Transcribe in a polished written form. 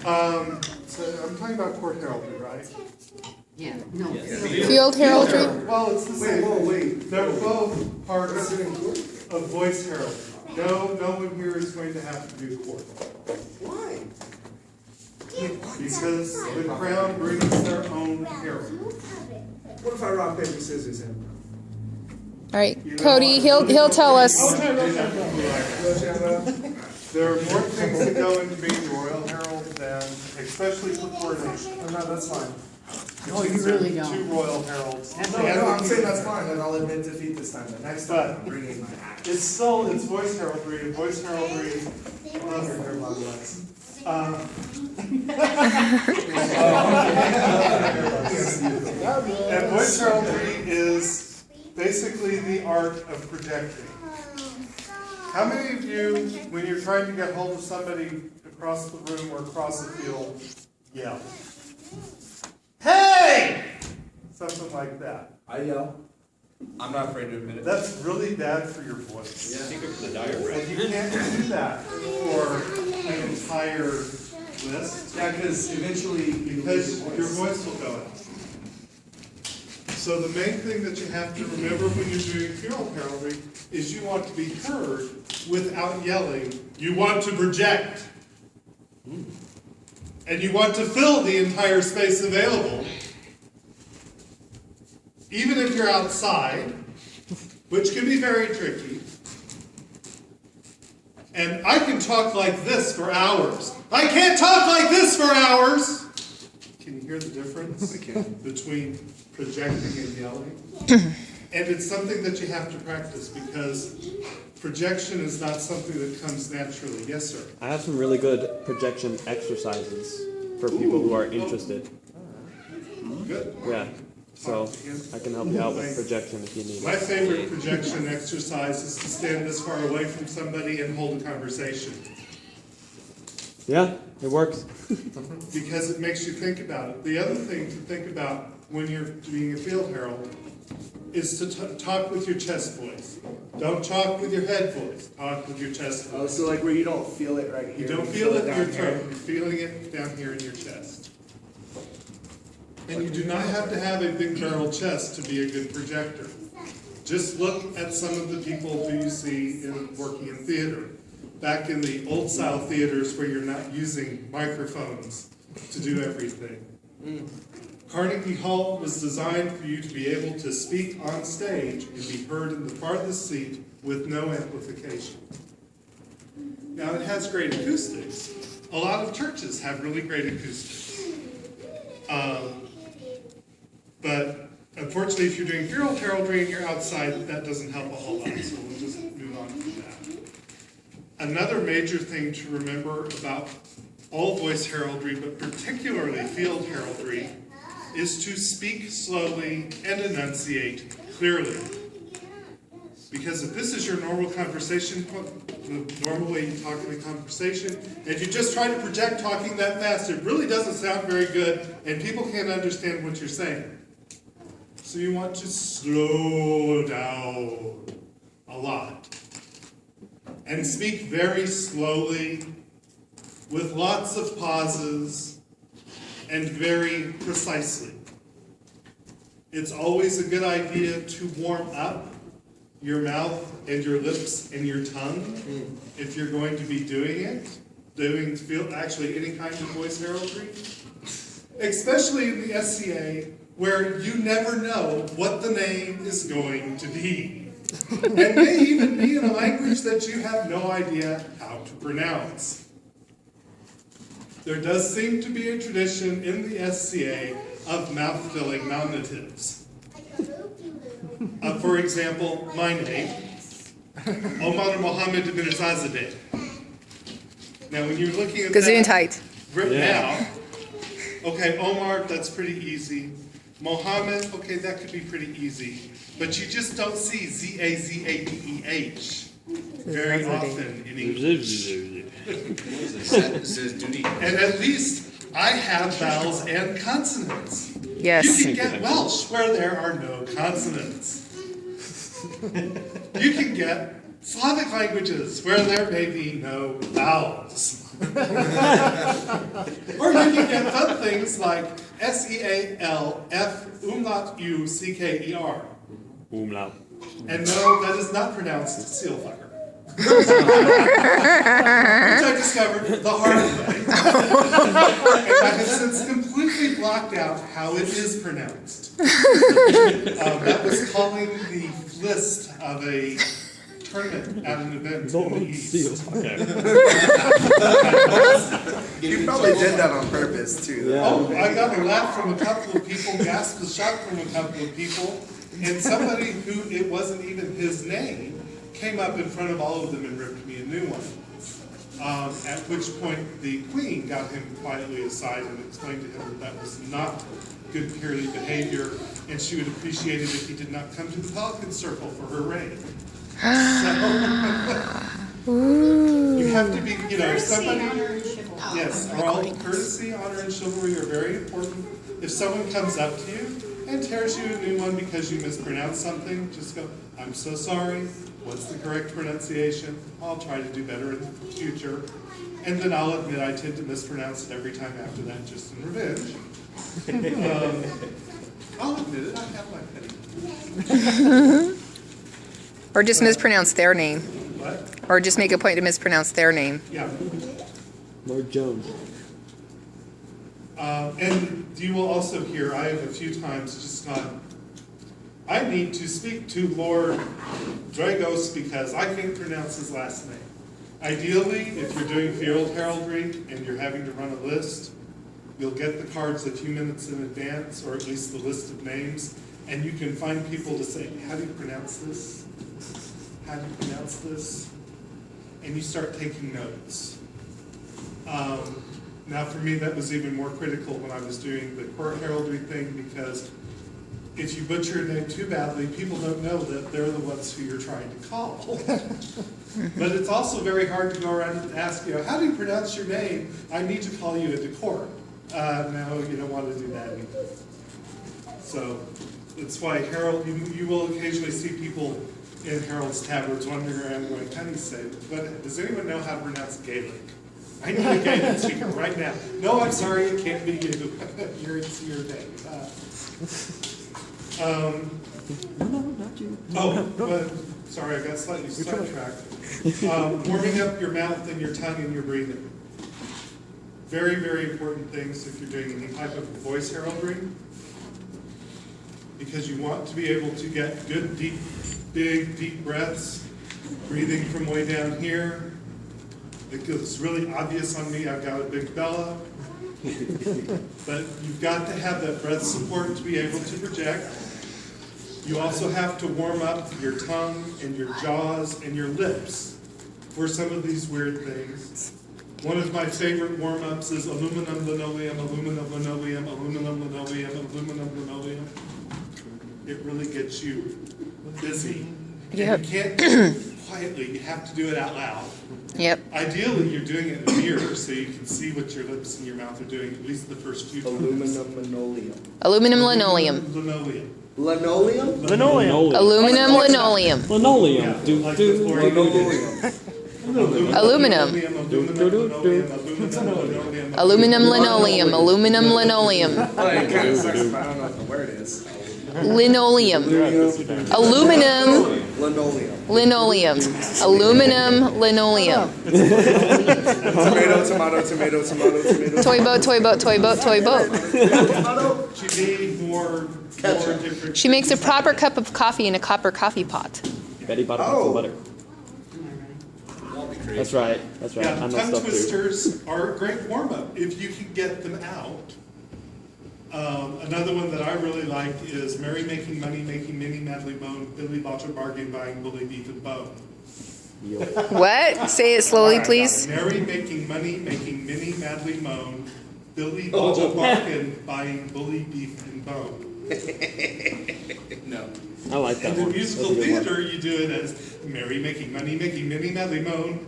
So I'm talking about court heraldry, right? Yeah, no. Yes. Field heraldry? Well, it's the same. Wait. They're both parts of voice heraldry. No one here is going to have to do court. Why? Because the crown brings their own herald. What if I rock, paper, scissors, him? All right, Cody, he'll tell us. There are more things that go into being the Royal Herald than, especially for coronation. No, that's fine. Oh, you really Two don't. Royal Heralds. No, I'm saying that's fine, then I'll admit defeat this time. The next time, I'm bringing my axe. It's voice heraldry, and voice heraldry. And voice heraldry is basically the art of projecting. How many of you, when you're trying to get hold of somebody across the room or across the field, yell? Hey! Something like that. I yell. I'm not afraid to admit it. That's really bad for your voice. Yeah. Take it for the diaphragm. And you can't do that for an entire list. Yeah, because eventually Because your voice will go out. So the main thing that you have to remember when you're doing funeral heraldry is you want to be heard without yelling. You want to project. And you want to fill the entire space available. Even if you're outside, which can be very tricky. And I can talk like this for hours. I can't talk like this for hours. Can you hear the difference between projecting and yelling? And it's something that you have to practice because projection is not something that comes naturally. Yes, sir? I have some really good projection exercises for people who are interested. Good. Yeah, so I can help you out with projection if you need My it. favorite projection exercise is to stand this far away from somebody and hold a conversation. Yeah, it works. Because it makes you think about it. The other thing to think about when you're being a field herald is to talk with your chest voice. Don't talk with your head voice. Talk with your chest voice. Oh, so like where you don't feel it right here. You don't feel it in your down throat. here. You're feeling it down here in your chest. And you do not have to have a big barrel chest to be a good projector. Just look at some of the people who you see working in theater. Back in the old style theaters where you're not using microphones to do everything. Carnegie Hall was designed for you to be able to speak on stage and be heard in the farthest seat with no amplification. Now it has great acoustics. A lot of churches have really great acoustics. But unfortunately, if you're doing funeral heraldry and you're outside, that doesn't help a whole lot, so we'll just move on from that. Another major thing to remember about all voice heraldry, but particularly field heraldry, is to speak slowly and enunciate clearly. Because if this is your normal conversation, the normal way you talk in a conversation, and you just try to project talking that fast, it really doesn't sound very good, and people can't understand what you're saying. So you want to slow down a lot. And speak very slowly, with lots of pauses, and very precisely. It's always a good idea to warm up your mouth and your lips and your tongue if you're going to be doing it, actually any kind of voice heraldry, especially in the SCA where you never know what the name is going to be. And may even be in a language that you have no idea how to pronounce. There does seem to be a tradition in the SCA of mouth-filling nominatives. For example, my name, Omar Mohammed bin Zazadeh. Now, when you're looking at that written out, okay, Omar, that's pretty easy. Mohammed, okay, that could be pretty easy. But you just don't see Z-A-Z-A-D-E-H very often in English. And at least I have vowels and consonants. Yes. You can get Welsh where there are no consonants. You can get Slavic languages where there may be no vowels. things like SEALF umlaut UCKER. Umlaut. And no, that is not pronounced seal fucker. Which I discovered the hard way. And I have since completely blocked out how it is pronounced. That was calling the list of a tournament at an event in the East. You probably did that on purpose too. Yeah. Oh, I got a laugh from a couple of people, gasp a shock from a couple of people, and somebody who it wasn't even his name came up in front of all of them and ripped me a new one. At which point the queen got him quietly aside and explained to him that that was not good purely behavior, and she would appreciate it if he did not come to the Pelican Circle for her reign. So, you have to be, you know, somebody. Yes, are all courtesy, honor, and chivalry are very important. If someone comes up to you and tears you a new one because you mispronounced something, just go, I'm so sorry. What's the correct pronunciation? I'll try to do better in the future. And then I'll admit I tend to mispronounce it every time after that, just in revenge. I'll admit it, I have my petty. Or just mispronounce their name. What? Or just make a point to mispronounce their name. Yeah. Lord Jones. And you will also hear, I have a few times just gone, I need to speak to Lord Dragos because I can't pronounce his last name. Ideally, if you're doing field heraldry and you're having to run a list, you'll get the cards a few minutes in advance, or at least the list of names, and you can find people to say, how do you pronounce this? How do you pronounce this? And you start taking notes. Now for me, that was even more critical when I was doing the court heraldry thing, because if you butcher a name too badly, people don't know that they're the ones who you're trying to call. But it's also very hard to go around and ask, you know, how do you pronounce your name? I need to call you into court. No, you don't want to do that either. So that's why Herald, you will occasionally see people in Herald's taverns wandering around going, how do you say it? But does anyone know how to pronounce Gaelic? I need a Gaelic speaker right now. No, I'm sorry, it can't be you. It's your day. No, not you. But, sorry, I got slightly sidetracked. Warming up your mouth and your tongue and your breathing. Very, very important things if you're doing any type of voice heraldry. Because you want to be able to get good, deep, big, deep breaths. Breathing from way down here. It's really obvious on me, I've got a big bellow. But you've got to have that breath support to be able to project. You also have to warm up your tongue and your jaws and your lips for some of these weird things. One of my favorite warm-ups is aluminum, linoleum, aluminum, linoleum, aluminum, linoleum, aluminum, linoleum. It really gets you busy. Yep. And you can't do it quietly, you have to do it out loud. Yep. Ideally, you're doing it in a mirror so you can see what your lips and your mouth are doing, at least the first few times. Aluminum linoleum. Aluminum linoleum. Linoleum. Linoleum? Linoleum. Aluminum linoleum. Linoleum. Yeah, Do, like do. the flooring. Linoleum. Aluminum. Aluminum linoleum. Aluminum linoleum. Well, it kind of sucks if I don't know what the word is. Linoleum. Aluminum Linoleum. linoleum. Aluminum linoleum. Tomato, tomato, tomato, tomato, tomato. Toy boat, toy boat, toy boat, toy boat. Tomato. You need more different. She makes a proper cup of coffee in a copper coffee pot. Betty bought a box Oh. of butter. That's right. That's right. Yeah, I know tongue stuff too. twisters are a great warm-up if you can get them out. Another one that I really like is Merry Making Money, Making Mini Madly Bone, Billy Bought a Bargain, Buying Bully Beef and Bone. What? Say it slowly, please. Merry Making Money, Making Mini Madly Moan, Billy Bought a Bargain, Buying Bully Beef and Bone. No. I like that And in one. musical That's a good one. theater, you do it as Merry Making Money, Making Mini Madly Moan,